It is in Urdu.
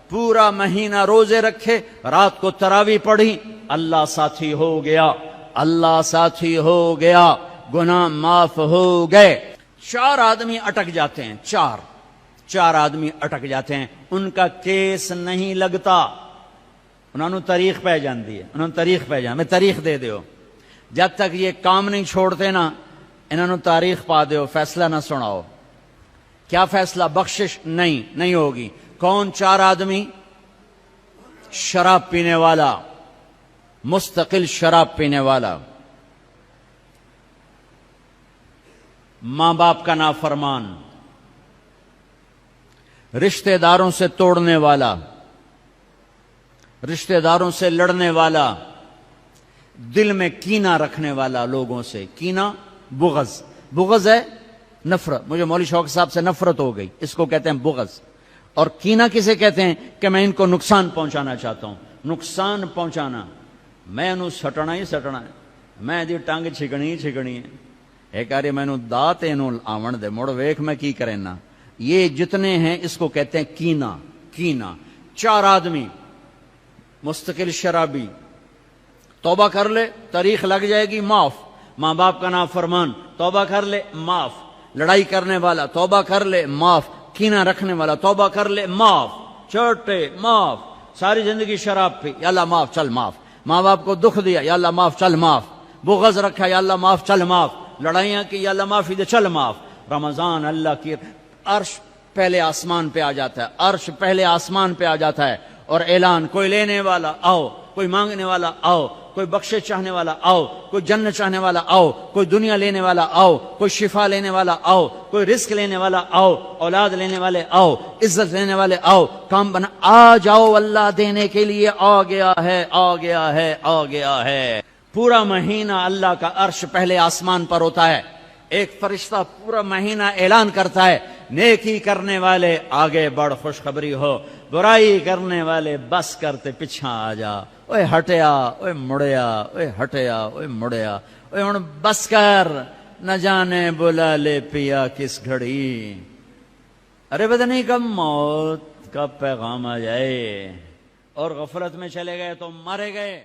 پورا مہینہ روزے رکھے، رات کو تراویح پڑھی، اللہ ساتھی ہو گیا، اللہ ساتھی ہو گیا، گناہ معاف ہو گئے۔ 4 آدمی اٹک جاتے ہیں، چار آدمی اٹک جاتے ہیں، ان کا کیس نہیں لگتا، انہوں نے تاریخ پہ جاندی ہے، انہوں نے تاریخ پہ جان، میں تاریخ دے دیو، جب تک یہ کام نہیں چھوڑتے نا انہوں نے تاریخ پا دیو، فیصلہ نہ سناؤ۔ کیا فیصلہ؟ بخشش نہیں ہوگی۔ کون 4 آدمی؟ شراب پینے والا، مستقل شراب پینے والا، ماں باپ کا نافرمان، رشتہ داروں سے توڑنے والا، رشتہ داروں سے لڑنے والا، دل میں کینہ رکھنے والا لوگوں سے، کینہ بغض ہے نفرت، مجھے مولوی شوق صاحب سے نفرت ہو گئی، اس کو کہتے ہیں بغض۔ اور کینہ کسے کہتے ہیں؟ کہ میں ان کو نقصان پہنچانا چاہتا ہوں، نقصان پہنچانا، میں انہوں سٹنا ہی سٹنا ہے، میں دی ٹانگ چھکڑی ہے، ایک آری میں انہوں دات انہوں آون دے، مڑ ویک میں کی کرنا، یہ جتنے ہیں اس کو کہتے ہیں کینہ۔ 4 آدمی، مستقل شرابی، توبہ کر لے تاریخ لگ جائے گی، معاف، ماں باپ کا نافرمان، توبہ کر لے معاف، لڑائی کرنے والا توبہ کر لے معاف، کینہ رکھنے والا توبہ کر لے معاف، چھوٹے معاف، ساری زندگی شراب پی، یا اللہ معاف چل معاف، ماں باپ کو دکھ دیا، یا اللہ معاف چل معاف، بغض رکھا، یا اللہ معاف چل معاف، لڑائیاں کی، یا اللہ معافی دے چل معاف۔ رمضان اللہ کی عرش پہلے آسمان پہ آ جاتا ہے، عرش پہلے آسمان پہ آ جاتا ہے، اور اعلان، کوئی لینے والا آؤ، کوئی مانگنے والا آؤ، کوئی بخشش چاہنے والا آؤ، کوئی جنت چاہنے والا آؤ، کوئی دنیا لینے والا آؤ، کوئی شفا لینے والا آؤ، کوئی رزق لینے والا آؤ، اولاد لینے والے آؤ، عزت لینے والے آؤ، کام بنا، آ جاؤ، اللہ دینے کے لیے آ گیا ہے، آ گیا ہے، آ گیا ہے۔ پورا مہینہ اللہ کا عرش پہلے آسمان پر ہوتا ہے، ایک فرشتہ پورا مہینہ اعلان کرتا ہے، نیکی کرنے والے آگے بڑھ خوشخبری ہو، برائی کرنے والے بس کرتے پیچھا آ جا، اوے ہٹیا، اوے مڑیا، اوے ہٹیا، اوے مڑیا، اوے ہن بس کر، نہ جانے بلا لے پیا کس گھڑی، ارے پتہ نہیں کب موت کا پیغام آ جائے، اور غفلت میں چلے گئے تو مارے گئے۔